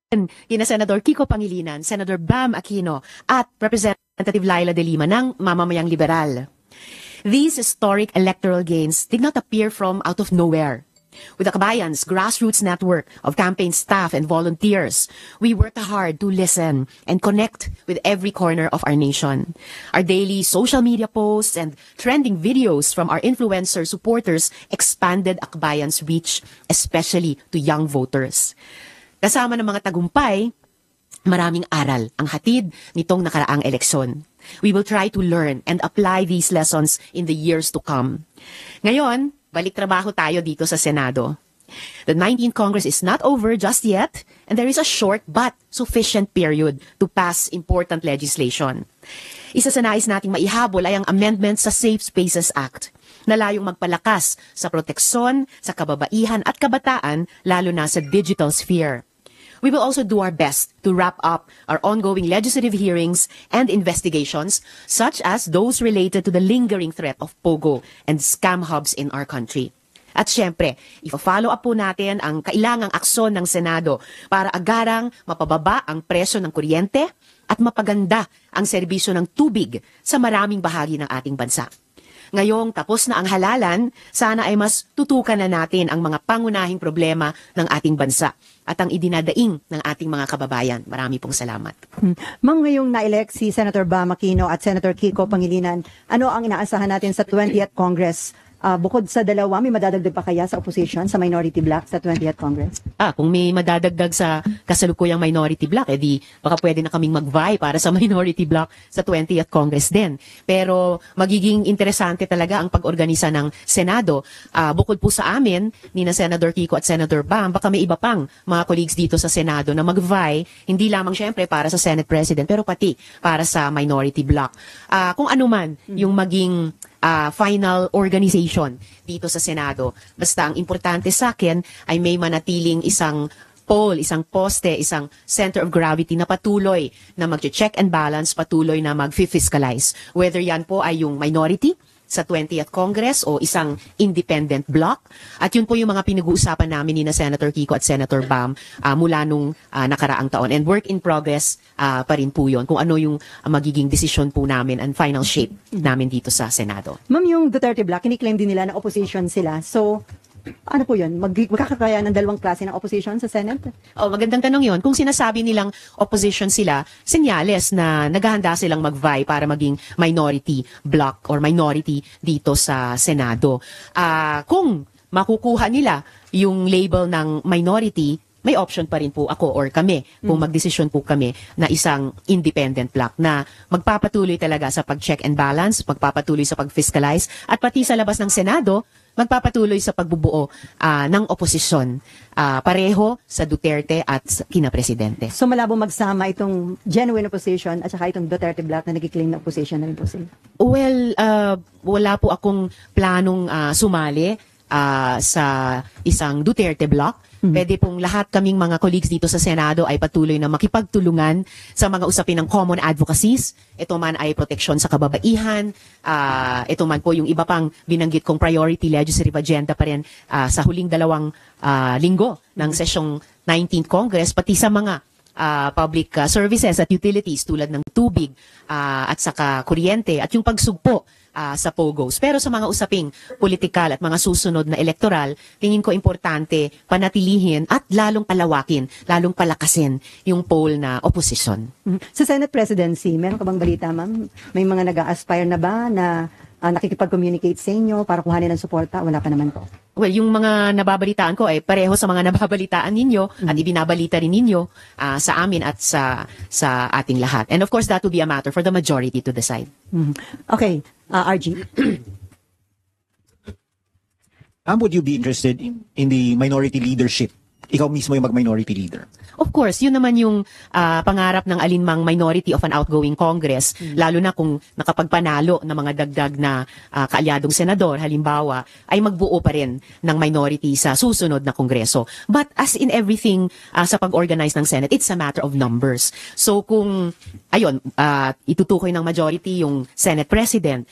kina Senador Kiko Pangilinan, Senator Bam Aquino, at Representative Laila De Lima ng Mamamayang Liberal. These historic electoral gains did not appear from out of nowhere. With Akbayan's grassroots network of campaign staff and volunteers, we worked hard to listen and connect with every corner of our nation. Our daily social media posts and trending videos from our influencer supporters expanded Akbayan's reach, especially to young voters. Kasama ng mga tagumpay, maraming aral ang hatid nitong nakaraang eleksyon. We will try to learn and apply these lessons in the years to come. Ngayon, balik trabaho tayo dito sa Senado. The 19th Congress is not over just yet, and there is a short but sufficient period to pass important legislation. Isa sa nais nating maihabol ay ang amendment sa Safe Spaces Act na layong magpalakas sa proteksyon, sa kababaihan at kabataan, lalo na sa digital sphere. We will also do our best to wrap up our ongoing legislative hearings and investigations, such as those related to the lingering threat of POGO and scam hubs in our country. At syempre, i-follow up po natin ang kailangang aksyon ng Senado para agarang mapababa ang presyo ng kuryente at mapaganda ang serbisyo ng tubig sa maraming bahagi ng ating bansa. Ngayong tapos na ang halalan, sana ay mas tutukan na natin ang mga pangunahing problema ng ating bansa at ang idinadaing ng ating mga kababayan. Marami pong salamat. Ma'am, ngayong na-elect si Senator Bam Aquino at Senator Kiko Pangilinan, ano ang inaasahan natin sa 20th Congress? Bukod sa dalawa, may madadagdag pa kaya sa opposition, sa minority bloc sa 20th Congress? Kung may madadagdag sa kasalukuyang minority bloc, edi baka pwede na kaming mag-vie para sa minority bloc sa 20th Congress din. Pero magiging interesante talaga ang pag-organisa ng Senado. Bukod po sa amin, ni na Senator Kiko at Senator Bam, baka may iba pang mga colleagues dito sa Senado na mag-vie, hindi lamang syempre para sa Senate President, pero pati para sa minority bloc. Kung ano man yung maging final organization dito sa Senado. Basta ang importante sa akin ay may manatiling isang pole, isang poste, isang center of gravity na patuloy na mag-check and balance, patuloy na mag-fiscalize. Whether yan po ay yung minority sa 20th Congress o isang independent bloc. At yun po yung mga pinag-uusapan namin ni na Senator Kiko at Senator Bam mula nung nakaraang taon. And work in progress pa rin po yun kung ano yung magiging desisyon po namin and final shape namin dito sa Senado. Ma'am, yung Duterte bloc, kiniklaim din nila na opposition sila. So, ano po yun? Magkakakaya ng dalawang klase ng opposition sa Senate? Magandang tanong yun. Kung sinasabi nilang opposition sila, senyales na naghahanda silang mag-vie para maging minority bloc or minority dito sa Senado. Kung makukuha nila yung label ng minority, may option pa rin po ako or kami kung magdesisyon po kami na isang independent bloc na magpapatuloy talaga sa pag-check and balance, magpapatuloy sa pag-fiscalize at pati sa labas ng Senado, magpapatuloy sa pagbubuo ng oposisyon pareho sa Duterte at kina Presidente. So malabo magsama itong genuine opposition at saka itong Duterte bloc na nag-claim na opposition na rin po sila? Well, wala po akong planong sumali sa isang Duterte bloc. Pwede pong lahat kaming mga colleagues dito sa Senado ay patuloy na makipagtulungan sa mga usapin ng common advocacies. Ito man ay proteksyon sa kababaihan. Ito man po yung iba pang binanggit kong priority legislative agenda pa rin sa huling 2 linggo ng sesyong 19th Congress, pati sa mga public services at utilities tulad ng tubig at saka kuryente at yung pagsugpo sa POGOs. Pero sa mga usaping politikal at mga susunod na elektoral, tingin ko importante panatilihin at lalong palawakin, lalong palakasin yung pole na oposisyon. Sa Senate Presidency, meron ka bang balita, ma'am? May mga nag-a-aspire na ba na nakikipag-communicate sa inyo para kuhanin ng suporta? Wala pa naman po. Well, yung mga nababalitaan ko ay pareho sa mga nababalitaan ninyo at ibinabalita rin ninyo sa amin at sa ating lahat. And of course, that will be a matter for the majority to decide. Okay, RG. Would you be interested in the minority leadership? Ikaw mismo yung mag-minority leader. Of course, yun naman yung pangarap ng alinmang minority of an outgoing Congress, lalo na kung nakapagpanalo ng mga dagdag na kaalyadong senador, halimbawa, ay magbuo pa rin ng minority sa susunod na Kongreso. But as in everything sa pag-organize ng Senate, it's a matter of numbers. So kung, ayun, itutukoy ng majority yung Senate President,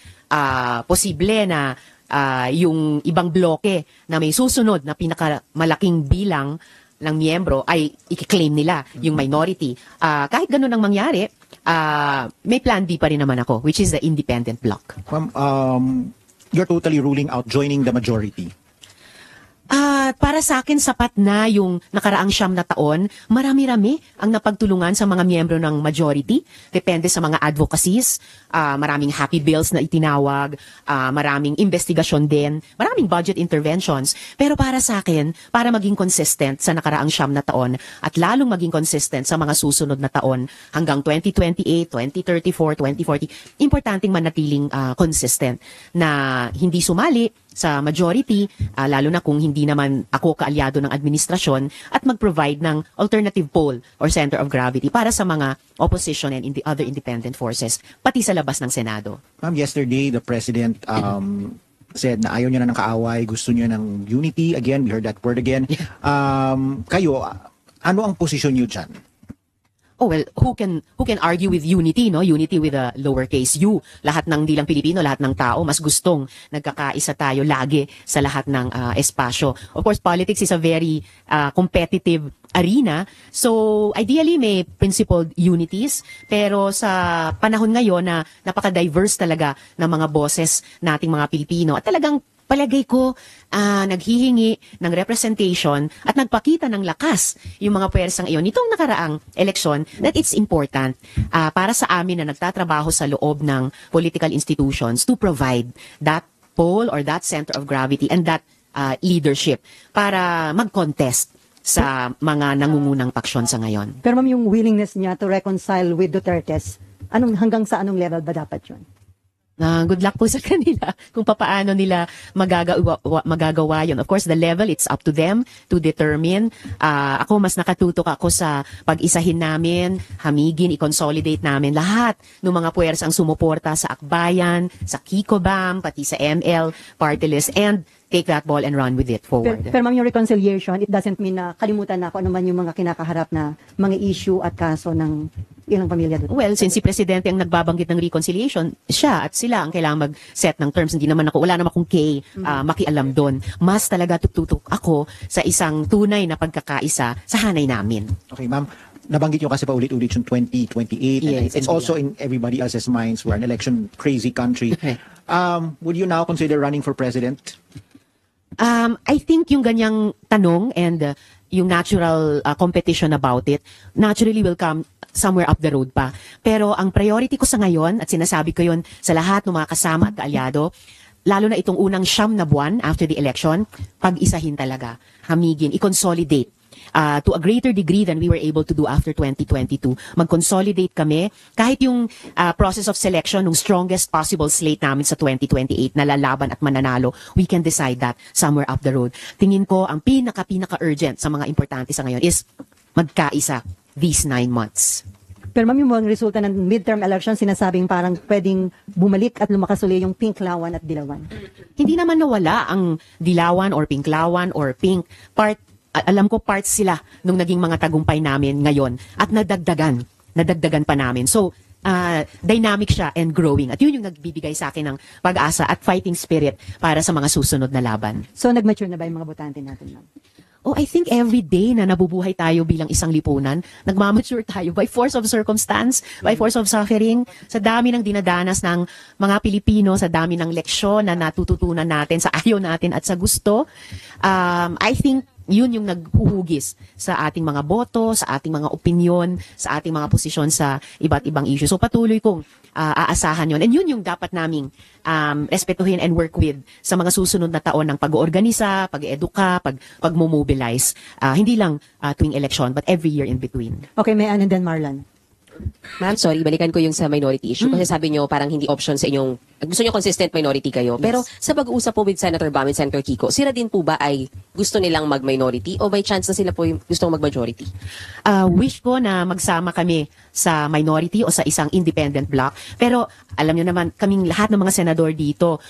posible na yung ibang bloke na may susunod na pinakamalaking bilang ng miyembro ay i-claim nila yung minority. Kahit ganun ang mangyari, may plan B pa rin naman ako, which is the independent bloc. Ma'am, you're totally ruling out joining the majority. Para sa akin, sapat na yung nakaraang 9 na taon. Marami-rami ang napagtulungan sa mga miyembro ng majority. Depende sa mga advocacies. Maraming happy bills na itinawag. Maraming investigasyon din. Maraming budget interventions. Pero para sa akin, para maging consistent sa nakaraang 9 na taon at lalong maging consistent sa mga susunod na taon hanggang 2028, 2034, 2040, importanteng manatiling consistent na hindi sumali sa majority, lalo na kung hindi naman ako kaalyado ng administrasyon, at mag-provide ng alternative pole or center of gravity para sa mga opposition and in the other independent forces, pati sa labas ng Senado. Ma'am, yesterday, the President said na ayaw niya na ng kaaway, gusto niya ng unity. Again, we heard that word again. Kayo, ano ang posisyon niyo dyan? Oh well, who can argue with unity, no? Unity with a lowercase u. Lahat ng di lang Pilipino, lahat ng tao mas gustong nagkakaisa tayo lagi sa lahat ng espasyo. Of course, politics is a very competitive arena. So, ideally may principled unities, pero sa panahon ngayon na napaka-diverse talaga ng mga boses nating mga Pilipino at talagang palagay ko, naghihingi ng representation at nagpakita ng lakas yung mga pwersang iyon nitong nakaraang eleksyon that it's important para sa amin na nagtatrabaho sa loob ng political institutions to provide that pole or that center of gravity and that leadership para mag-contest sa mga nangungunang paksyon sa ngayon. Pero ma'am, yung willingness niya to reconcile with Duterte's, hanggang sa anong level ba dapat yun? Good luck po sa kanila kung papaano nila magagawa yun. Of course, the level, it's up to them to determine. Ako, mas nakatutok ako sa pag-isahin namin, hamigin, i-consolidate namin lahat ng mga puwersang sumuporta sa Akbayan, sa Kikobam, pati sa ML, Party List, and take that ball and run with it forward. Pero ma'am, yung reconciliation, it doesn't mean na kalimutan na kung ano man yung mga kinakaharap na mga issue at kaso ng ilang pamilya doon. Well, since si Presidente ang nagbabanggit ng reconciliation, siya at sila ang kailangang mag-set ng terms. Hindi naman ako, wala naman akong makialam doon. Mas talaga tututok ako sa isang tunay na pagkakaisa sa hanay namin. Okay, ma'am. Nabanggit nyo kasi paulit-ulit yung 2028. Yes, It's also in everybody else's minds. We're an election-crazy country. Would you now consider running for president? I think yung ganyang tanong and yung natural competition about it naturally will come somewhere up the road pa. Pero ang priority ko sa ngayon, at sinasabi ko yun sa lahat ng mga kasama at kaalyado, lalo na itong unang 9 na buwan after the election, pag-isahin talaga, hamigin, i-consolidate. To a greater degree than we were able to do after 2022. Mag-consolidate kami. Kahit yung process of selection ng strongest possible slate namin sa 2028 na lalaban at mananalo, we can decide that somewhere up the road. Tingin ko, ang pinaka-urgent sa mga importante sa ngayon is magkaisa these 9 months. Pero ma'am, yung mga resulta ng midterm election, sinasabing parang pwedeng bumalik at lumakas uli yung Pinklawan at Dilawan. Hindi naman nawala ang Dilawan or Pinklawan or Pink. Alam ko parts sila nung naging mga tagumpay namin ngayon at nadagdagan pa namin. So, dynamic siya and growing. At yun yung nagbibigay sa akin ng pag-asa at fighting spirit para sa mga susunod na laban. So, nag-mature na ba yung mga botante natin, ma'am? Oh, I think every day na nabubuhay tayo bilang isang lipunan, nagmamature tayo by force of circumstance, by force of suffering, sa dami ng dinadanas ng mga Pilipino, sa dami ng leksyon na natututunan natin, sa ayaw natin at sa gusto. I think yun yung naghuhugis sa ating mga boto, sa ating mga opinyon, sa ating mga posisyon sa iba't ibang issue. So patuloy kong aasahan yun. And yun yung dapat naming respetuhin and work with sa mga susunod na taon ng pag-oorganisa, pag-eduka, pag-mobilize. Hindi lang tuwing election, but every year in between. Okay, Mayan and then Marlon. Ma'am, sorry, balikan ko yung sa minority issue. Kasi sabi nyo, parang hindi option sa inyong, gusto nyo consistent minority kayo. Pero sa pag-uusap po with Senator Bam and Senator Kiko, sila din po ba ay gusto nilang mag-minority o may chance na sila po yung gustong mag-majority? Wish ko na magsama kami sa minority o sa isang independent bloc. Pero alam nyo naman, kaming lahat ng mga senador dito,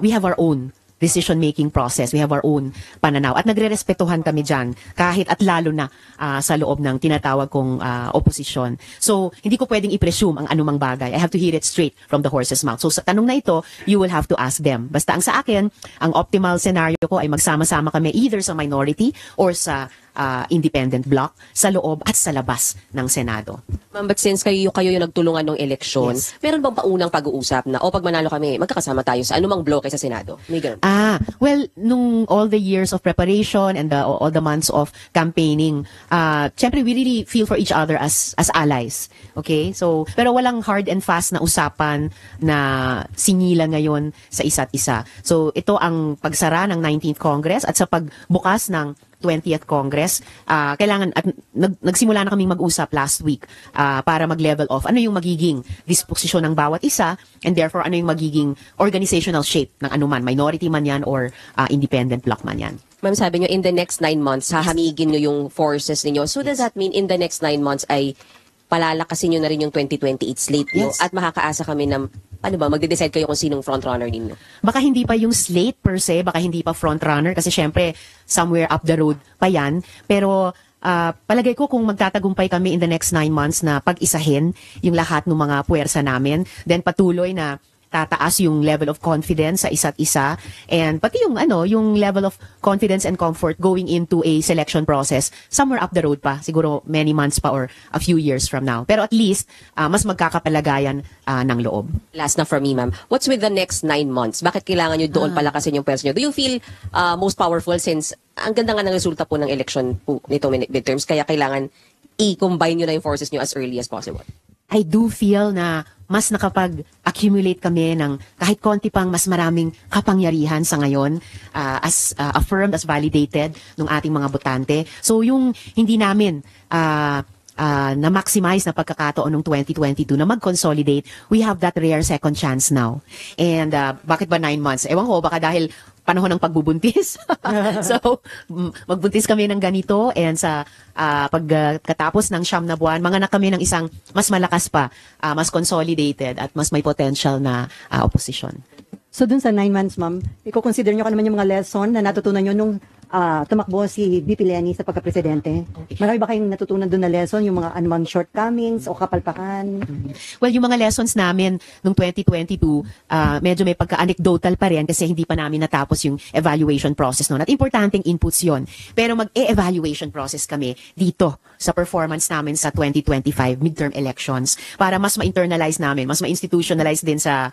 we have our own decision-making process. We have our own pananaw. At nagre-respetuhan kami dyan, kahit at lalo na sa loob ng tinatawag kong oposisyon. So, hindi ko pwedeng i-presume ang anumang bagay. I have to hear it straight from the horse's mouth. So, sa tanong na ito, you will have to ask them. Basta ang sa akin, ang optimal scenario ko ay magsama-sama kami either sa minority or sa independent bloc sa loob at sa labas ng Senado. Ma'am, but since kayo yung nagtulungan ng eleksyon, Yes. meron bang paunang pag-uusap na, o pag manalo kami, magkakasama tayo sa anumang bloke sa Senado? May ganun. Well, nung all the years of preparation and all the months of campaigning, syempre we really feel for each other as allies. Okay? So, pero walang hard and fast na usapan na singilan ngayon sa isa't isa. So, ito ang pagsara ng 19th Congress at sa pagbukas ng 20th Congress, kailangan at nagsimula na kaming mag-usap last week para mag-level off ano yung magiging disposisyon ng bawat isa and therefore ano yung magiging organizational shape ng anuman, minority man yan or independent bloc man yan. Ma'am, sabi nyo, in the next 9 months, hahamigin nyo yung forces ninyo. So does that mean in the next 9 months ay palalakasin nyo na rin yung 2028 slate nyo Yes. at makakaasa kami ng, magde-decide kayo kung sinong frontrunner ninyo? Baka hindi pa yung slate per se, baka hindi pa frontrunner kasi syempre somewhere up the road pa yan. Pero palagay ko kung magtatagumpay kami in the next 9 months na pag-isahin yung lahat ng mga puwersa namin, then patuloy na tataas yung level of confidence sa isa't isa and pati yung level of confidence and comfort going into a selection process somewhere up the road pa, siguro many months pa or a few years from now. Pero at least mas magkakapalagayan ng loob. Last na for me, ma'am. What's with the next 9 months? Bakit kailangan nyo doon palakasin yung pwersa nyo? Do you feel most powerful since ang ganda nga ng resulta po ng election po nito midterms, kaya kailangan i-combine nyo na yung forces nyo as early as possible? I do feel na mas nakapag-accumulate kami ng kahit konti pang mas maraming kapangyarihan sa ngayon as affirmed, as validated ng ating mga botante. So yung hindi namin na-maximize na pagkakataon ng 2022 na mag-consolidate, we have that rare second chance now. And bakit ba 9 months? Ewan ko, baka dahil panahon ng pagbubuntis. So, magbuntis kami ng ganito and sa pagkatapos ng 9 na buwan, manganak kami ng isang mas malakas pa, mas consolidated at mas may potential na opposition. So dun sa 9 months, ma'am, i-consider nyo ka naman yung mga lesson na natutunan nyo nung tumakbo si BP Lenny sa pagka-presidente. Marami ba kayong natutunan dun na lesson, yung mga anumang shortcomings o kapalpakan? Well, yung mga lessons namin nung 2022, medyo may pagka-anecdotal pa rin kasi hindi pa namin natapos yung evaluation process noon. At importanteng inputs yon. Pero mag-e-evaluation process kami dito sa performance namin sa 2025 midterm elections para mas ma-internalize namin, mas ma-institutionalize din sa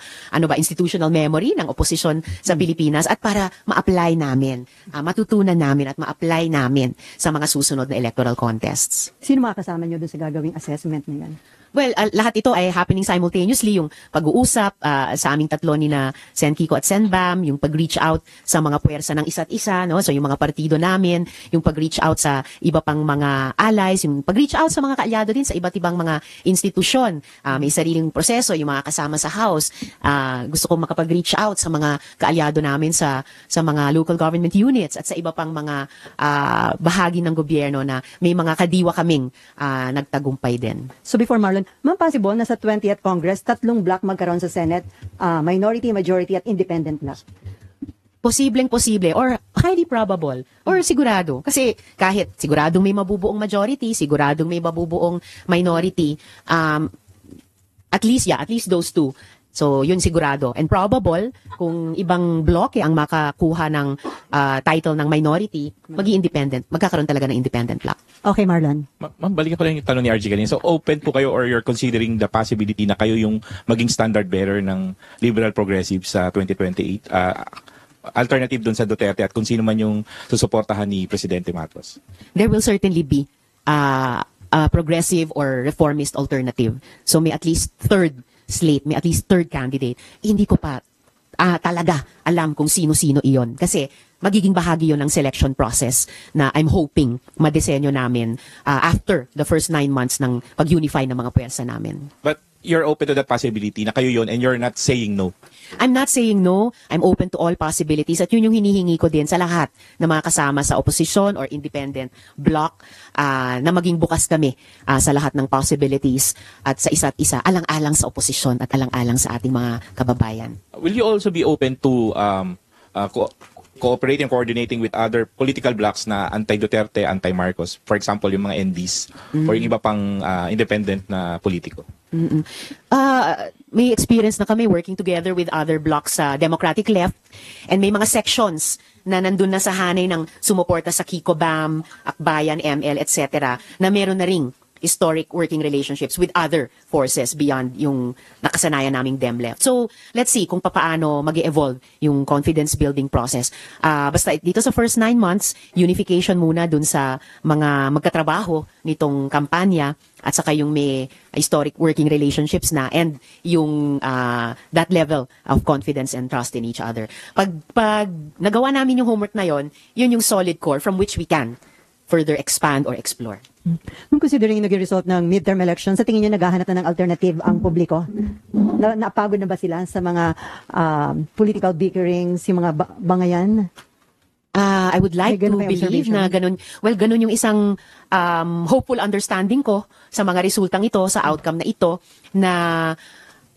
institutional memory ng oposisyon sa Pilipinas at para ma-apply namin, matutunan namin at ma-apply namin sa mga susunod na electoral contests. Sino makakasama nyo dun sa gagawing assessment na yan? Well, lahat ito ay happening simultaneously, yung pag-uusap sa aming tatlo ni na Sen Kiko at Sen Bam, yung pag-reach out sa mga puwersa ng isa't isa, no? So yung mga partido namin, yung pag-reach out sa iba pang mga allies, yung pag-reach out sa mga kaalyado din sa iba't ibang mga institusyon. May sariling proseso, yung mga kasama sa House. Gusto kong makapag-reach out sa mga kaalyado namin sa mga local government units at sa iba pang mga bahagi ng gobyerno na may mga kadiwa kaming nagtagumpay din. So before Marlon, ma'am, possible na sa 20th Congress, 3 block magkaroon sa Senate, minority, majority at independent block? Posibleng-posible or highly probable or sigurado. Kasi kahit siguradong may mabubuong majority, siguradong may mabubuong minority, at least those two. So, yun sigurado. And probable, kung ibang bloke ang makakuha ng title ng minority, magi-independent. Magkakaroon talaga ng independent block. Okay, Marlon. Ma'am, balikan ko lang yung tanong ni RG kanina. So, open po kayo or you're considering the possibility na kayo yung maging standard bearer ng liberal progressive sa 2028? Alternative dun sa Duterte at kung sino man yung susuportahan ni Presidente Marcos? There will certainly be a progressive or reformist alternative. So, may at least third slate, may at least third candidate. Hindi ko pa talaga alam kung sino-sino iyon. Kasi magiging bahagi yon ng selection process na I'm hoping madesenyo namin after the first 9 months ng pag-unify ng mga puwersa namin. But you're open to that possibility na kayo yon and you're not saying no? I'm not saying no. I'm open to all possibilities. At yun yung hinihingi ko din sa lahat ng mga kasama sa opposition or independent bloc na maging bukas kami sa lahat ng possibilities at sa isa't isa, alang-alang sa opposition at alang-alang sa ating mga kababayan. Will you also be open to cooperating, coordinating with other political blocs na anti-Duterte, anti-Marcos. For example, yung mga NDs or yung iba pang independent na politiko. May experience na kami working together with other blocs sa Democratic Left, and may mga sections na nandun na sa hanay ng sumuporta sa Kiko Bam, Akbayan, ML, etc. na meron na ring historic working relationships with other forces beyond yung nakasanayan naming DemLeft. So, let's see kung paano mag-evolve yung confidence building process. Basta dito sa first 9 months, unification muna dun sa mga magkatrabaho nitong kampanya at saka yung may historic working relationships na and yung that level of confidence and trust in each other. Pag nagawa namin yung homework na yon, yun yung solid core from which we can further expand or explore. Kung considering yung naging result ng midterm election, sa tingin niyo naghahanap na ng alternative ang publiko? Napagod na ba sila sa mga political bickerings, yung mga bangayan? I would like May to ganun kayong believe observation? na ganun. Well, ganun yung isang hopeful understanding ko sa mga resultang ito, sa outcome na ito, na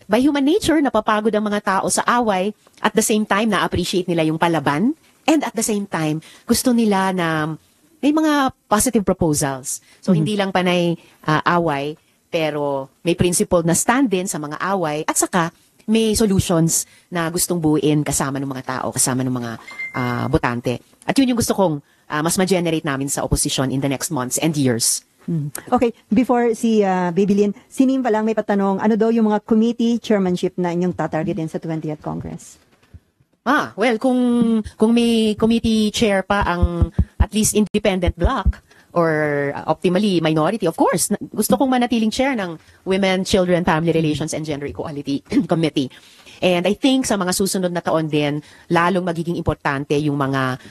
by human nature, napapagod ang mga tao sa away, at the same time, na-appreciate nila yung palaban, and at the same time, gusto nila na may mga positive proposals. So, hindi lang panay away, pero may principle na stand din sa mga away, at saka may solutions na gustong buuin kasama ng mga tao, kasama ng mga botante. At yun yung gusto kong mas ma-generate namin sa opposition in the next months and years. Okay, before si Baby Lynn, sining pa lang may patanong, ano daw yung mga committee chairmanship na inyong tatargetin sa 20th Congress? Well, kung may committee chair pa ang at least independent bloc or optimally minority, of course, gusto kong manatiling chair ng Women, Children, Family Relations and Gender Equality Committee. And I think sa mga susunod na taon din, lalong magiging importante yung mga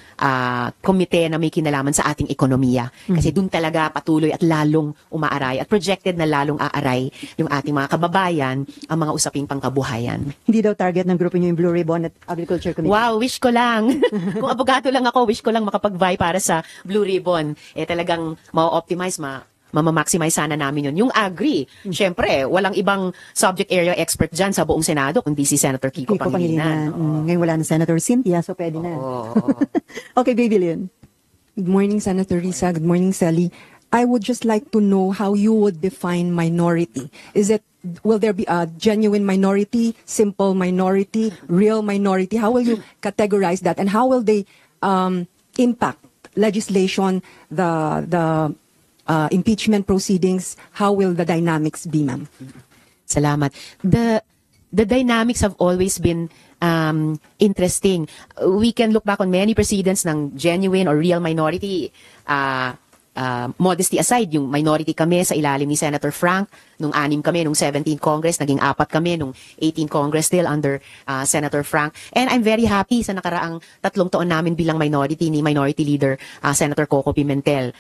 komite na may kinalaman sa ating ekonomiya. Kasi dun talaga patuloy at lalong umaaray at projected na lalong aaray yung ating mga kababayan ang mga usaping pangkabuhayan. Hindi daw target ng grupo niyo yung Blue Ribbon at Agriculture Committee? Wow, wish ko lang. Kung abogado lang ako, wish ko lang makapag-vie para sa Blue Ribbon. Talagang ma-optimize, mamamaximize sana namin yun. Yung agri, syempre, walang ibang subject area expert dyan sa buong Senado, kundi si Senator Kiko Pangilinan. Ngayon wala na Senator Cynthia, so pwede na. Okay, Baby Lynn. Good morning, Senator Risa. Good morning, Sally. I would just like to know how you would define minority. Will there be a genuine minority, simple minority, real minority? How will you categorize that, and how will they impact legislation, the impeachment proceedings? How will the dynamics be, ma'am? Salamat. The dynamics have always been interesting. We can look back on many precedents ng genuine or real minority. Modesty aside, yung minority kami sa ilalim ni Senator Frank, nung 6 kami, nung 17th Congress, naging 4 kami, nung 18th Congress still under Senator Frank. And I'm very happy sa nakaraang 3 taon namin bilang minority ni Minority Leader Senator Coco Pimentel,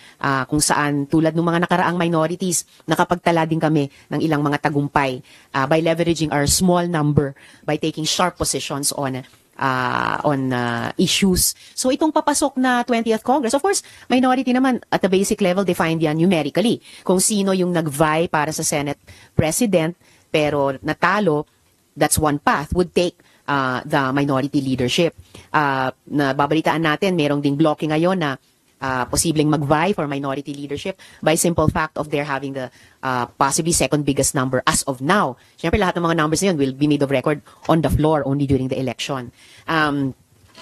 kung saan tulad ng mga nakaraang minorities, nakapagtala din kami ng ilang mga tagumpay by leveraging our small number, by taking sharp positions on issues. So itong papasok na 20th Congress, of course, minority naman at the basic level defined yan numerically. Kung sino yung nag-vie para sa Senate President pero natalo, that's one path, would take the minority leadership. Nababalitaan natin, merong ding blocking ngayon na posibleng mag-vie for minority leadership by simple fact of their having the possibly second biggest number as of now. Siyempre, lahat ng mga numbers na yun will be made of record on the floor only during the election.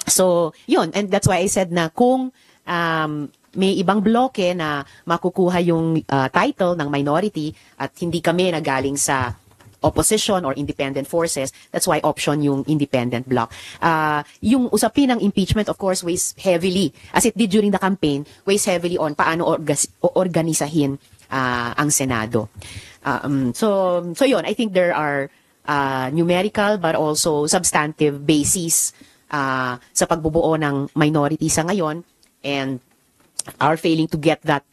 So, yun. And that's why I said na kung may ibang bloke na makukuha yung title ng minority at hindi kami nagaling sa opposition or independent forces, that's why option yung independent bloc. Yung usapin ng impeachment, of course, weighs heavily, as it did during the campaign, weighs heavily on paano organisahin ang Senado. So yun, I think there are numerical but also substantive basis sa pagbubuo ng minority sa ngayon, and are failing to get that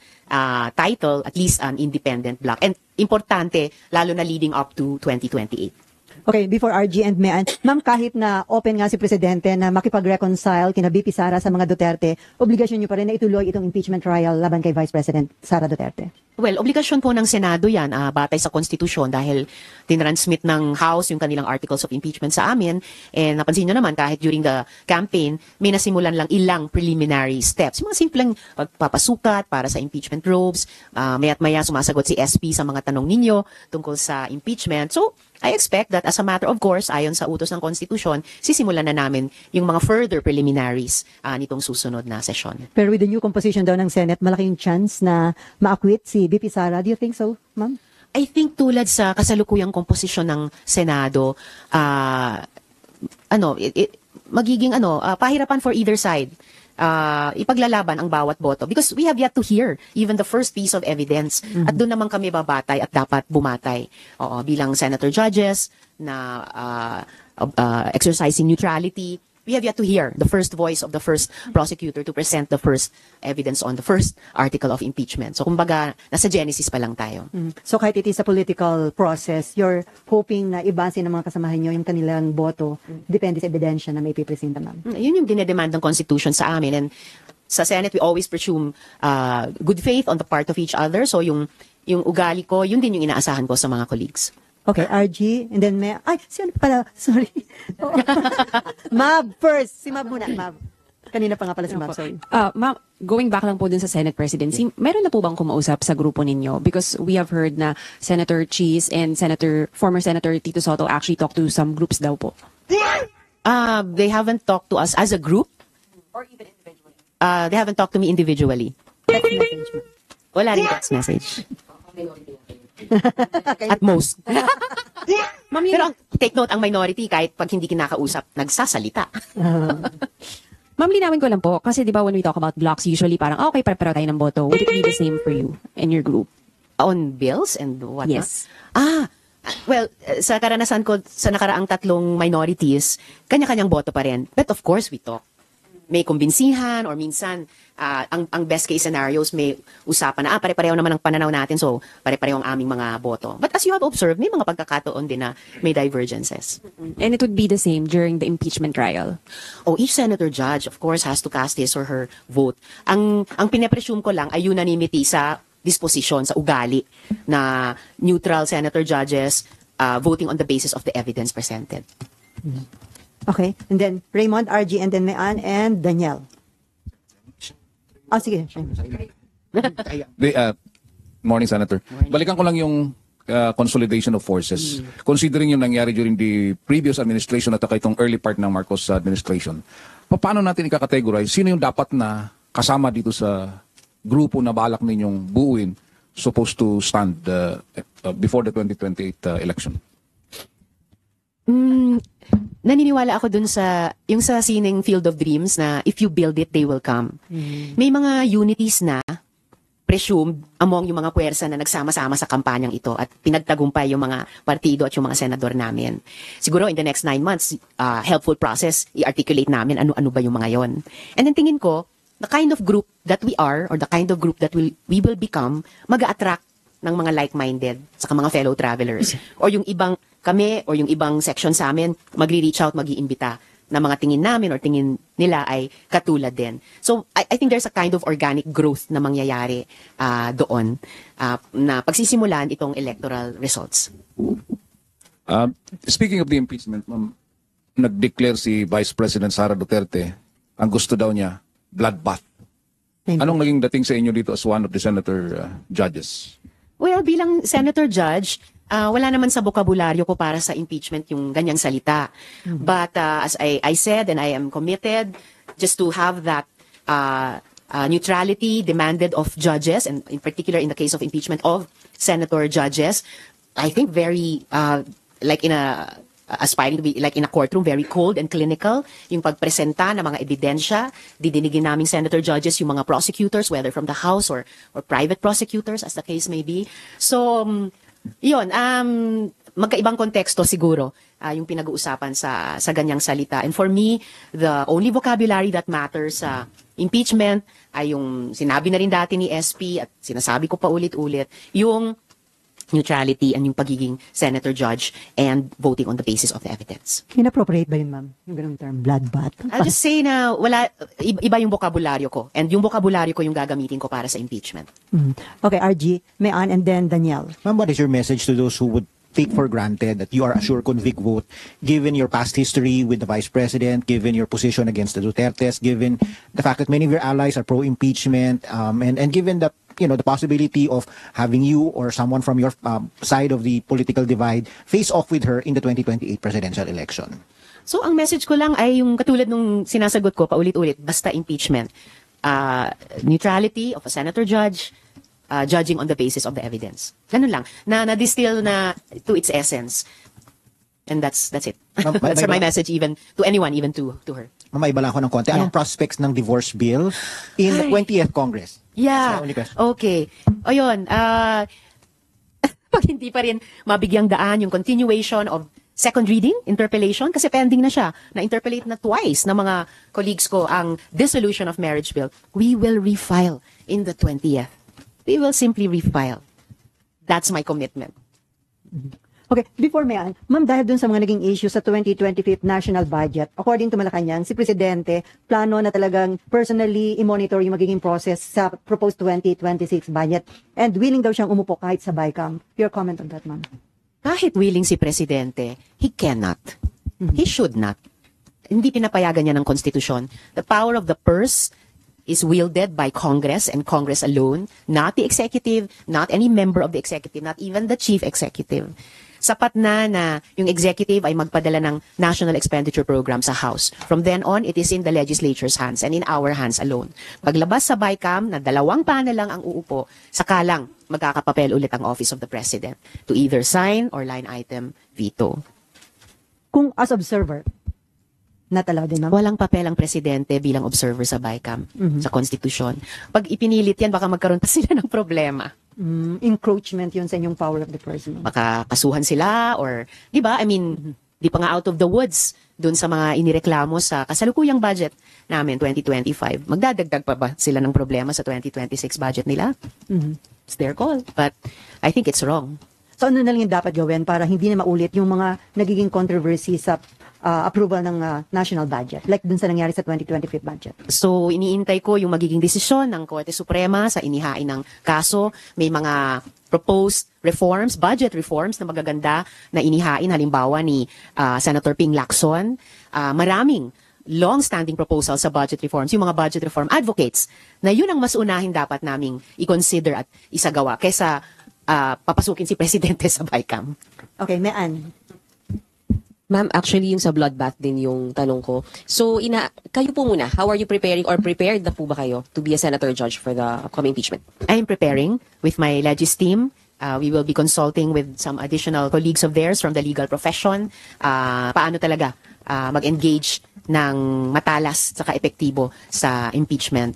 title, at least an independent bloc. And importante, lalo na leading up to 2028. Okay, before RG and Mean, ma'am, kahit na open nga si Presidente na makipag-reconcile kina BP Sara sa mga Duterte, obligasyon niyo pa rin na ituloy itong impeachment trial laban kay Vice President Sara Duterte? Well, obligasyon po ng Senado yan, batay sa konstitusyon dahil tinransmit ng House yung kanilang articles of impeachment sa amin. And napansin nyo naman, kahit during the campaign, may nasimulan lang ilang preliminary steps. Yung mga simpleng pagpapasukat para sa impeachment robes, maya't maya sumasagot si SP sa mga tanong ninyo tungkol sa impeachment. So, I expect that as a matter of course, ayon sa utos ng konstitusyon, sisimulan na namin yung mga further preliminaries nitong susunod na session. Pero with the new composition daw ng Senate, malaking chance na ma-acquit si VP Sara. Do you think so, ma'am? I think tulad sa kasalukuyang komposisyon ng Senado, magiging pahirapan for either side. Ipaglalaban ang bawat boto because we have yet to hear even the first piece of evidence at doon naman kami babatay at dapat bumatay bilang senator judges na exercising neutrality. We have yet to hear the first voice of the first prosecutor to present the first evidence on the first article of impeachment. So kumbaga nasa genesis pa lang tayo. So kahit it is a political process, you're hoping na ibase ng mga kasamahan nyo yung kanilang boto, depende sa ebidensya na may pipresenta, ma'am. Yun yung dinedemand ng Constitution sa amin. And sa Senate, we always presume good faith on the part of each other. So yung ugali ko, yun din yung inaasahan ko sa mga colleagues. Okay, RG, and then may... Ay, sino pala? Sorry. Mab first. Si Mab muna, Mab. Kanina pa nga pala si Mab, sorry. Ma'am, going back lang po dun sa Senate presidency, meron na po bang kumausap sa grupo ninyo? Because we have heard na Senator Cheese and former Senator Tito Sotto actually talked to some groups daw po. They haven't talked to us as a group. Or even individually. They haven't talked to me individually. Text message mo. Wala rin text message. At most. Pero take note, ang minority, kahit pag hindi kinakausap, nagsasalita. Ma'am, linawin ko lang po, kasi di ba when we talk about blocks, usually parang, okay, pare-pareho tayo ng boto. Would it be the same for you and your group? On bills and what? Yes. Well, sa karanasan ko sa nakaraang tatlong minorities, kanya-kanyang boto pa rin. But of course, we talk. May kumbinsihan or minsan, ang best case scenarios, may usapan na, pare-pareho naman ang pananaw natin, so pare-pareho ang aming mga boto. But as you have observed, may mga pagkakataon din na may divergences. And it would be the same during the impeachment trial? Each senator judge, of course, has to cast his or her vote. Ang pinapresume ko lang ay unanimity sa disposition, sa ugali na neutral senator judges voting on the basis of the evidence presented. Okay, and then Raymond, RG, and then Mayan, and Danielle. Sige. Morning, Senator. Balikan ko lang yung consolidation of forces. Considering yung nangyari during the previous administration at itong early part ng Marcos administration, paano natin ika-categorize sino yung dapat na kasama dito sa grupo na balak ninyong buuin supposed to stand before the 2028 election? Naniniwala ako dun sa sining Field of Dreams na if you build it, they will come. May mga unities na presumed among yung mga puwersa na nagsama-sama sa kampanyang ito at pinagtagumpay yung mga partido at yung mga senador namin. Siguro in the next 9 months, helpful process, i-articulate namin ano-ano ba yung mga yon. And then tingin ko, the kind of group that we are or the kind of group that we will become, mag-a-attract ng mga like-minded sa mga fellow travelers. Or yung ibang kami or yung ibang section sa amin, magre-reach out, mag-iimbita na mga tingin namin or tingin nila ay katulad din. So, I think there's a kind of organic growth na mangyayari doon na pagsisimulan itong electoral results. Speaking of the impeachment, nag-declare si Vice President Sara Duterte, ang gusto daw niya, bloodbath. Anong naging dating sa inyo dito as one of the senator judges? Well, bilang senator judge, wala naman sa bokabularyo ko para sa impeachment yung ganyang salita. But as I said, and I am committed just to have that neutrality demanded of judges, and in particular in the case of impeachment of senator judges, I think very, aspiring to be like in a courtroom, very cold and clinical, yung pagpresenta ng mga ebidensya, didinigin naming senator judges yung mga prosecutors, whether from the House or private prosecutors, as the case may be. So, yun, magkaibang konteksto siguro yung pinag-uusapan sa ganyang salita. And for me, the only vocabulary that matters sa impeachment ay yung sinabi na rin dati ni SP at sinasabi ko pa ulit-ulit, yung neutrality and yung pagiging senator judge and voting on the basis of the evidence. Inappropriate ba yun, ma'am? Yung ganung term, bloodbath? I'll just say na iba yung bokabularyo ko, and yung bokabularyo ko yung gagamitin ko para sa impeachment. Okay, RG, Mayan, and then Danielle. Ma'am, what is your message to those who would take for granted that you are a sure convict vote, given your past history with the Vice President, given your position against the Dutertes, given the fact that many of your allies are pro-impeachment, and given that the possibility of having you or someone from your side of the political divide face off with her in the 2028 presidential election? So, ang message ko lang ay yung katulad nung sinasagot ko paulit-ulit, basta impeachment. Neutrality of a senator judge, judging on the basis of the evidence. Ganun lang. Na-distill na to its essence. And that's it. That's my message even to anyone, even to her. Mamaiba lang ako ng konti. Anong prospects ng divorce bill in the 20th Congress? Yeah. That's my only question. Okay. Ayun. Pag hindi pa rin mabigyang daan yung continuation of second reading, interpellation, kasi pending na siya. Na-interpellate na twice ng mga colleagues ko ang dissolution of marriage bill. We will refile in the 20th. We will simply refile. That's my commitment. Okay, before Mayan, ma'am, dahil dun sa mga naging issue sa 2025 national budget, according to Malacanang, si Presidente plano na talagang personally i-monitor yung magiging process sa proposed 2026 budget and willing daw siyang umupo kahit sa BICAM. Your comment on that, ma'am? Kahit willing si Presidente, he cannot. He should not. Hindi pinapayagan niya ng konstitusyon. The power of the purse is wielded by Congress and Congress alone, not the executive, not any member of the executive, not even the chief executive. Sapat na yung executive ay magpadala ng national expenditure program sa House. From then on, it is in the legislature's hands and in our hands alone. Paglabas sa BICAM na 2 panel lang ang uupo, sakalang magkakapapel ulit ang Office of the President to either sign or line item veto. Kung as observer, natalaw din, ma'am? Walang papel ang Presidente bilang observer sa BICAM, sa konstitusyon. Pag ipinilit yan, baka magkaroon pa sila ng problema. Encroachment yun sa inyong power of the person. Baka kasuhan sila or, di ba? I mean, di pa nga out of the woods dun sa mga inireklamo sa kasalukuyang budget namin 2025. Magdadagdag pa ba sila ng problema sa 2026 budget nila? It's their call. But I think it's wrong. So ano na lang yung dapat gawin para hindi na maulit yung mga nagiging controversy sa approval ng national budget, like dun sa nangyari sa 2025 budget? So, iniintay ko yung magiging desisyon ng Korte Suprema sa inihain ng kaso. May mga proposed reforms, budget reforms na magaganda na inihain, halimbawa ni Senator Ping Lacson. Maraming long-standing proposals sa budget reforms, yung mga budget reform advocates, na yun ang mas unahin dapat naming i-consider at isagawa kaysa papasukin si Presidente sa BICAM. Okay, Mayan. Ma'am, actually yung sa bloodbath din yung tanong ko. So, kayo po muna, how are you preparing or prepared na po ba kayo to be a senator judge for the upcoming impeachment? I am preparing with my legis team. We will be consulting with some additional colleagues of theirs from the legal profession. Paano talaga mag-engage ng matalas at epektibo sa impeachment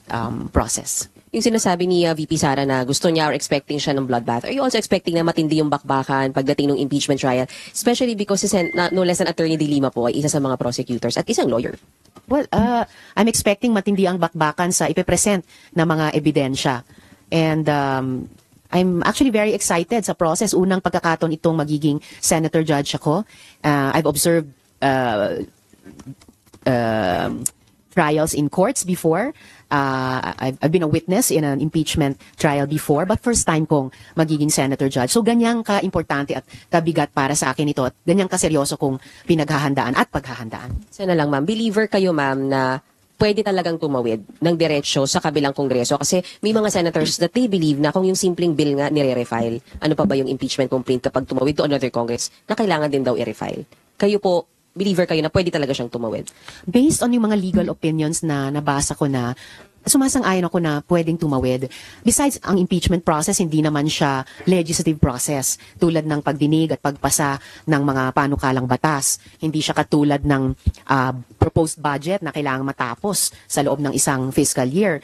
process. Yung sinasabi ni VP Sara na gusto niya or expecting siya ng bloodbath, are you also expecting na matindi yung bakbakan pagdating ng impeachment trial? Especially because no less than Attorney De Lima po ay isa sa mga prosecutors at isang lawyer. Well, I'm expecting matindi ang bakbakan sa ipepresent na mga ebidensya. And I'm actually very excited sa process. Unang pagkakataon itong magiging senator judge ako. I've observed trials in courts before. I've been a witness in an impeachment trial before, but first time kong magiging senator judge. So ganyang ka-importante at kabigat para sa akin ito at ganyang kaseryoso kong pinaghahandaan at paghahandaan. Sana lang ma'am, believer kayo ma'am na pwede talagang tumawid ng diretsyo sa kabilang kongreso kasi may mga senators that they believe na kung yung simpleng bill nga nire-refile, ano pa ba yung impeachment complaint kapag tumawid to another congress, na kailangan din daw i-refile. Kayo po, believer kayo na pwede talaga siyang tumawid? Based on yung mga legal opinions na nabasa ko na, sumasang-ayon ako na pwedeng tumawid. Besides, ang impeachment process, hindi naman siya legislative process tulad ng pagdinig at pagpasa ng mga panukalang batas. Hindi siya katulad ng proposed budget na kailangang matapos sa loob ng isang fiscal year.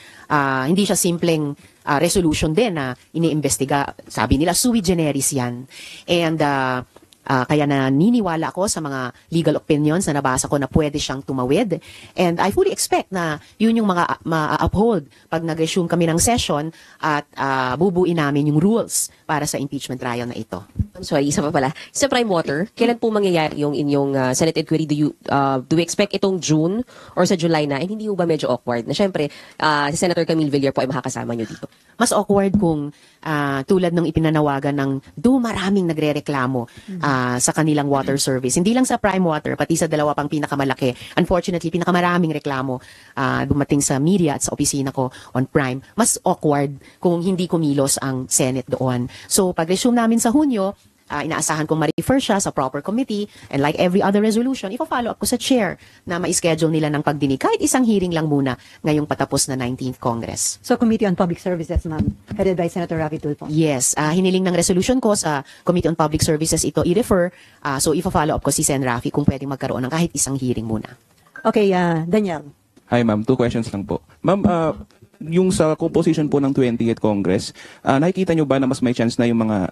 Hindi siya simpleng resolution din na iniimbestiga. Sabi nila, sui generis yan. And Kaya naniniwala ako sa mga legal opinions na nabasa ko na pwede siyang tumawid. And I fully expect na yun yung mga ma-uphold pag nag-resume kami ng session at bubuin namin yung rules para sa impeachment trial na ito. I'm sorry, isa pa pala. Sa Prime Water, kailan po mangyayari yung inyong Senate inquiry? Do we expect itong June or sa July na? And hindi po ba medyo awkward? Na syempre, si Senator Camille Villar po ay makakasama nyo dito. Mas awkward kung tulad ng ipinanawagan ng maraming nagrereklamo sa kanilang water service. Hindi lang sa Prime Water, pati sa dalawa pang pinakamalaki. Unfortunately, pinakamaraming reklamo dumating sa media at sa opisina ko on Prime. Mas awkward kung hindi kumilos ang Senate doon. So, pag-resume namin sa Hunyo, inaasahan kong ma-refer siya sa proper committee, and like every other resolution, ipa-follow up ko sa chair na ma-schedule nila ng pagdinig. Kahit isang hearing lang muna ngayong patapos na 19th Congress. So, Committee on Public Services, ma'am, headed by Senator Raffy Tulfo. Yes, hiniling ng resolution ko sa Committee on Public Services ito i-refer. So, ipa-follow up ko si Sen. Raffy kung pwedeng magkaroon ng kahit isang hearing muna. Okay, Daniel. Hi ma'am, 2 questions lang po. Ma'am, yung sa composition po ng 20th Congress, nakikita nyo ba na mas may chance na yung mga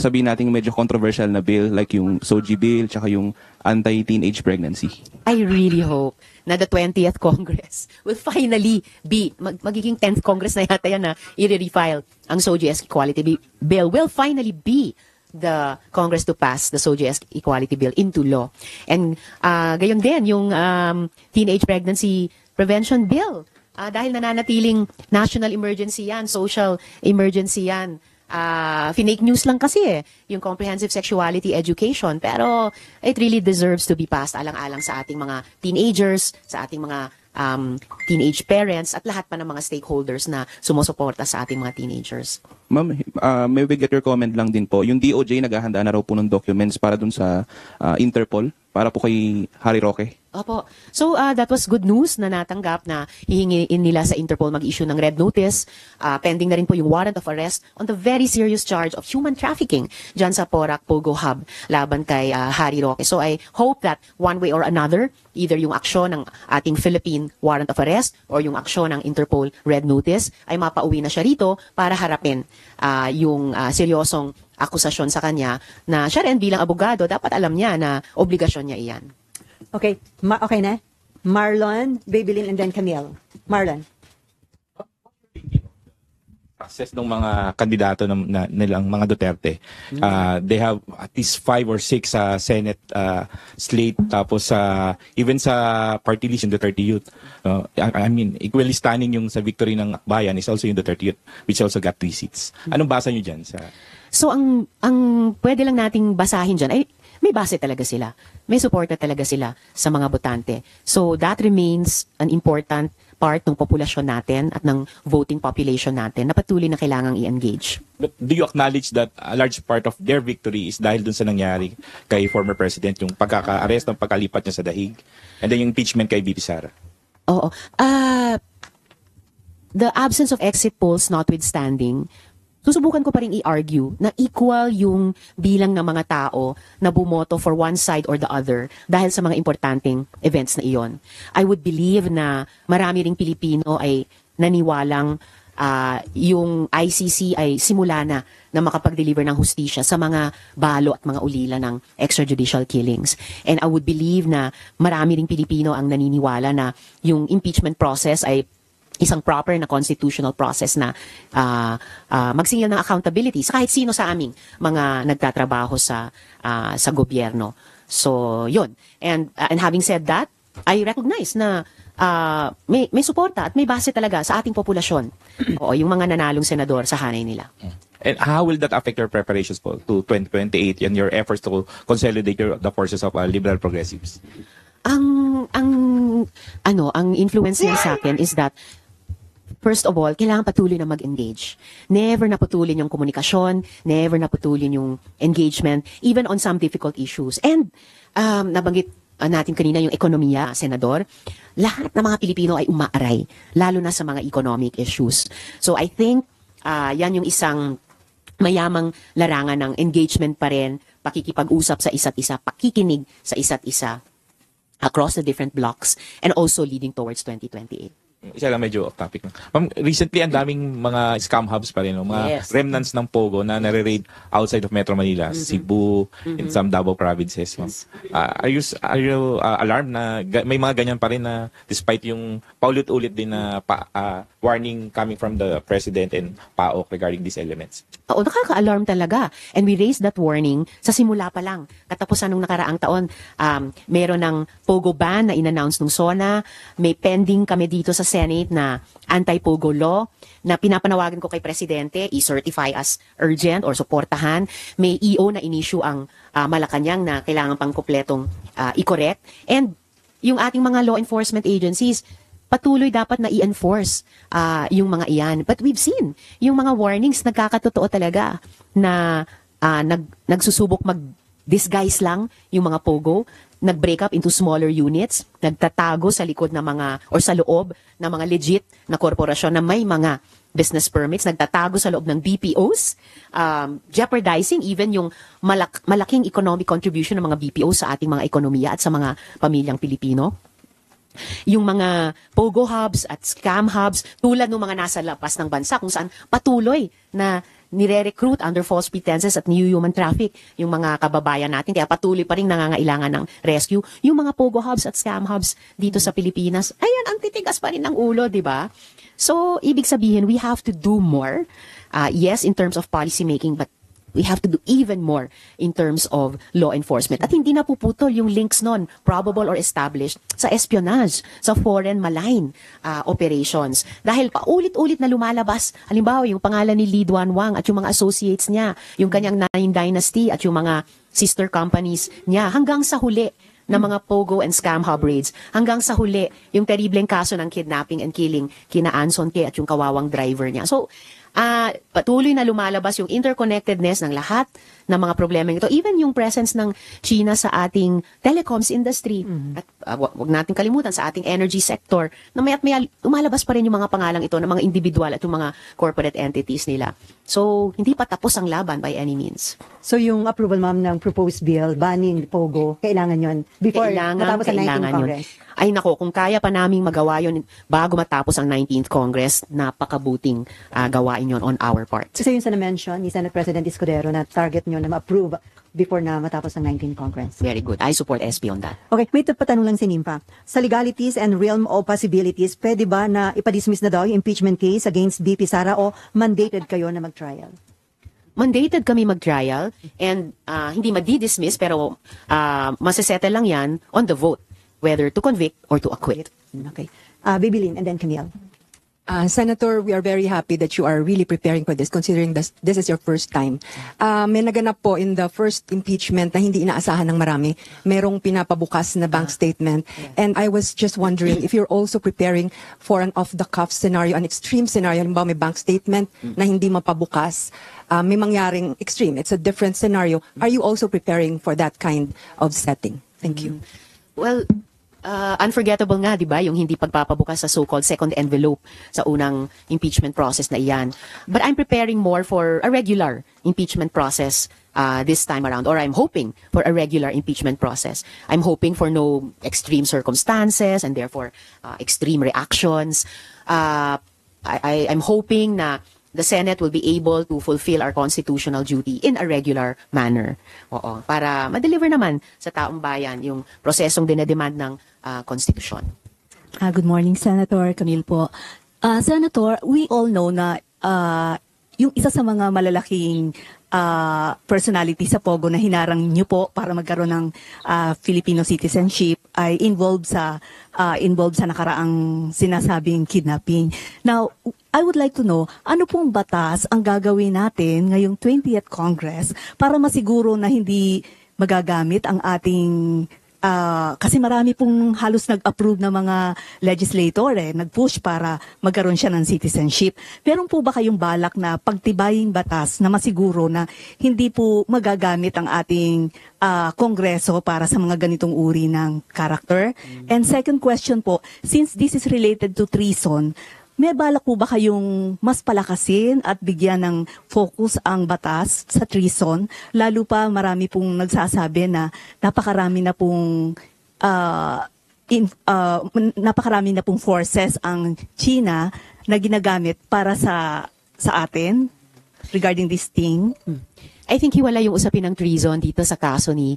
sabihin nating medyo controversial na bill like yung SOGI bill tsaka yung anti-teenage pregnancy? I really hope na the 20th Congress will finally be, magiging 10th Congress na yata yan na i-refile ang SOGI Equality Bill, will finally be the Congress to pass the SOGI Equality Bill into law. And gayon din yung teenage pregnancy prevention bill. Dahil nananatiling national emergency yan, social emergency yan. Fake news lang kasi yung comprehensive sexuality education. Pero it really deserves to be passed alang-alang sa ating mga teenagers, sa ating mga teenage parents, at lahat pa ng mga stakeholders na sumusuporta sa ating mga teenagers. Ma'am, may we get your comment lang din po. Yung DOJ naghahanda na raw po ng documents para dun sa Interpol, para po kay Harry Roque. Opo. So, that was good news na natanggap na hihingin nila sa Interpol mag-issue ng red notice. Pending na rin po yung warrant of arrest on the very serious charge of human trafficking dyan sa Porac Pogo Hub laban kay Harry Roque. So, I hope that one way or another, either yung aksyon ng ating Philippine warrant of arrest or yung aksyon ng Interpol red notice ay mapauwi na siya rito para harapin yung seryosong akusasyon sa kanya na siya rin bilang abogado, dapat alam niya na obligasyon niya iyan. Okay, okay na? Marlon, Babylin, and then Camille. Marlon. Access ng mga kandidato nilang mga Duterte. They have at least 5 or 6 Senate slate, tapos even sa party list yung Duterte Youth. I mean, equally stunning yung sa victory ng Akbayan is also yung Duterte Youth, which also got 3 seats. Anong basa nyo dyan? So, ang pwede lang nating basahin dyan ay may base talaga sila. May suporta talaga sila sa mga botante. So, that remains an important part ng populasyon natin at ng voting population natin na patuloy na kailangang i-engage. But do you acknowledge that a large part of their victory is dahil dun sa nangyari kay former president, yung pagkaka-arrest ng pagkalipat niya sa dahig, and then yung impeachment kay VP Sara? Oo. The absence of exit polls notwithstanding, susubukan ko pa rin i-argue na equal yung bilang ng mga tao na bumoto for one side or the other dahil sa mga importanteng events na iyon. I would believe na marami ring Pilipino ay naniwalang yung ICC ay simula na makapag-deliver ng hustisya sa mga balo at mga ulila ng extrajudicial killings. And I would believe na marami ring Pilipino ang naniniwala na yung impeachment process ay isang proper na constitutional process na magsingil ng accountability sa kahit sino sa aming mga nagtatrabaho sa gobyerno. So, yun. And having said that, I recognize na may suporta at may base talaga sa ating populasyon. Oo, yung mga nanalong senador sa hanay nila. And how will that affect your preparations po to 2028 and your efforts to consolidate the forces of liberal progressives? Ang influence niya sa akin is that first of all, kailangan patuloy na mag-engage. Never na putulin yung komunikasyon, never na putulin yung engagement, even on some difficult issues. And nabanggit natin kanina yung ekonomiya, Senador. Lahat ng mga Pilipino ay umaaray, lalo na sa mga economic issues. So I think yan yung isang mayamang larangan ng engagement pa rin, pakikipag-usap sa isa't isa, pakikinig sa isa't isa across the different blocks, and also leading towards 2028. Isa lang medyo off topic. Ma'am, recently ang daming mga scam hubs pa rin, no? Mga Yes. remnants ng Pogo na nare-raid outside of Metro Manila, Cebu, in some Davao provinces. Ma'am. Are you alarmed na may mga ganyan pa rin na despite yung paulit-ulit din na warning coming from the President and PAOK regarding these elements? Oo, nakaka-alarm talaga. And we raised that warning sa simula pa lang. Katapusan nung nakaraang taon, meron ng Pogo ban na in-announce nung SONA. May pending kami dito sa Senate na anti-Pogo law na pinapanawagan ko kay Presidente, i-certify as urgent or suportahan. May EO na in-issue ang Malacanang na kailangan pang kupletong i-correct. And yung ating mga law enforcement agencies, patuloy dapat na i-enforce yung mga iyan. But we've seen yung mga warnings nagkakatotoo talaga na nagsusubok mag-disguise lang yung mga Pogo, nag-break up into smaller units, nagtatago sa likod ng mga or sa loob ng mga legit na korporasyon na may mga business permits, nagtatago sa loob ng BPOs, jeopardizing even yung malaking economic contribution ng mga BPOs sa ating mga ekonomiya at sa mga pamilyang Pilipino. Yung mga Pogo hubs at scam hubs tulad ng mga nasa labas ng bansa kung saan patuloy na nire-recruit under false pretenses at new human traffic yung mga kababayan natin, kaya patuloy pa rin nangangailangan ng rescue. Yung mga Pogo hubs at scam hubs dito sa Pilipinas, ayan, ang titigas pa rin ng ulo, di ba? So, ibig sabihin, we have to do more. Yes, in terms of policy making, but we have to do even more in terms of law enforcement. At hindi na puputol yung links nun, probable or established, sa espionage, sa foreign malign operations. Dahil paulit-ulit na lumalabas, halimbawa yung pangalan ni Lee Duan Wang at yung mga associates niya, yung kanyang Nine Dynasty at yung mga sister companies niya, hanggang sa huli ng mga Pogo and scam hub raids, hanggang sa huli yung terribleng kaso ng kidnapping and killing kina Anson K at yung kawawang driver niya. So, patuloy na lumalabas yung interconnectedness ng lahat ng mga problema ito. Even yung presence ng China sa ating telecoms industry. At wag natin kalimutan sa ating energy sector na maya't maya lumalabas pa rin yung mga pangalang ito ng mga individual at yung mga corporate entities nila. So, hindi pa tapos ang laban by any means. So yung approval, ma'am, ng proposed bill banning Pogo, kailangan yon before matapos ang 19th Congress? Ay nako, kung kaya pa naming magawa yon bago matapos ang 19th Congress, napakabuting gawain yon on our part. Isa yun sa na-mention ni Senate President Escudero na target nyo na ma-approve before na matapos ang 19th Congress. Very good. I support SP on that. Okay, may patanong lang si Nimpa. Sa legalities and realm of possibilities, pwede ba na ipadismiss na daw yung impeachment case against VP Sara o mandated kayo na mag-trial? Mandated kami mag-trial and hindi madi-dismiss pero masasettle lang yan on the vote, whether to convict or to acquit. Okay. Baby Lynn and then Camille. Senator, we are very happy that you are really preparing for this, considering this is your first time. May naganap po in the first impeachment na hindi inaasahan ng marami. Merong pinapabukas na bank statement. And I was just wondering if you're also preparing for an off-the-cuff scenario, an extreme scenario. Halimbawa, may bank statement na hindi mapabukas. May mangyaring extreme. It's a different scenario. Are you also preparing for that kind of setting? Thank you. Well, unforgettable nga, di ba, yung hindi pagpapabukas sa so-called second envelope sa unang impeachment process na iyan. But I'm preparing more for a regular impeachment process this time around, or I'm hoping for a regular impeachment process. I'm hoping for no extreme circumstances and therefore extreme reactions. I'm hoping na the Senate will be able to fulfill our constitutional duty in a regular manner. Oo, para ma-deliver naman sa taong bayan yung prosesong dinedemand ng konstitusyon. Good morning, Senator Camille po. Senator, we all know na yung isa sa mga malalaking personality sa Pogo na hinarang niyo po para magkaroon ng Filipino citizenship ay involved sa nakaraang sinasabing kidnapping. Now, I would like to know, ano pong batas ang gagawin natin ngayong 20th Congress para masiguro na hindi magagamit ang ating kasi marami pong halos nag-approve na mga legislator nag-push para magkaroon siya ng citizenship. Meron po ba kayong balak na pagtibaying batas na masiguro na hindi po magagamit ang ating Kongreso para sa mga ganitong uri ng character? And second question po, since this is related to treason, may balak po ba kayong mas palakasin at bigyan ng focus ang batas sa treason? Lalo pa marami pong nagsasabi na napakarami na pong napakarami na pong forces ang China na ginagamit para sa atin regarding this thing. I think hiwala yung usapin ng treason dito sa kaso ni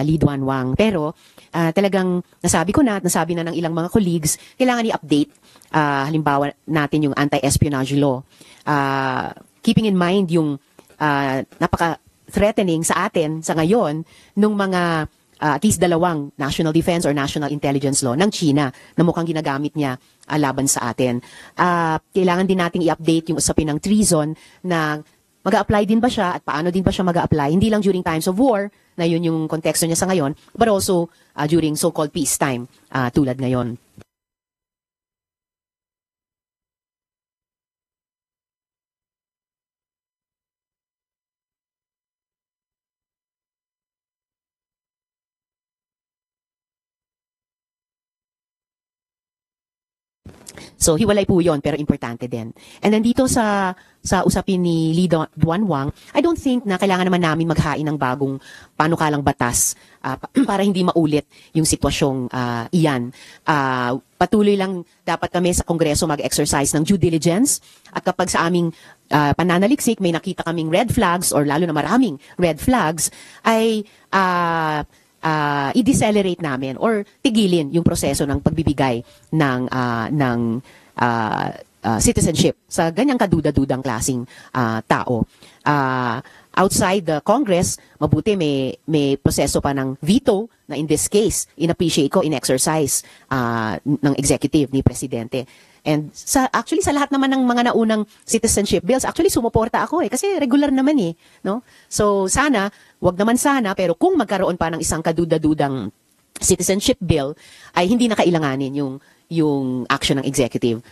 Lee Duanwang. Pero talagang nasabi ko na at nasabi na ng ilang mga colleagues, kailangan i-update halimbawa natin yung anti-espionage law. Keeping in mind yung napaka-threatening sa atin sa ngayon nung mga at least dalawang national defense or national intelligence law ng China na mukhang ginagamit niya laban sa atin. Kailangan din nating i-update yung usapin ng treason na mag-a-apply din ba siya at paano din ba siya mag-a-apply. Hindi lang during times of war, na yun yung konteksto niya sa ngayon, but also during so-called peacetime tulad ngayon. So, hiwalay po yun, pero importante din. And then dito sa usapin ni Lee Duanwang, I don't think na kailangan naman namin maghain ng bagong panukalang batas para hindi maulit yung sitwasyong iyan. Patuloy lang dapat kami sa Kongreso mag-exercise ng due diligence at kapag sa aming pananaliksik may nakita kaming red flags or lalo na maraming red flags, ay i-decelerate namin or tigilin yung proseso ng pagbibigay ng citizenship sa ganyang kaduda-dudang klasing tao. Outside the Congress, mabuti may proseso pa ng veto na in this case, in-appreciate ko, in-exercise ng executive ni Presidente. And actually sa lahat naman ng mga naunang citizenship bills, actually sumuporta ako kasi regular naman no? So sana, wag naman sana, pero kung magkaroon pa ng isang kaduda-dudang citizenship bill, ay hindi na kailanganin yung action ng executive.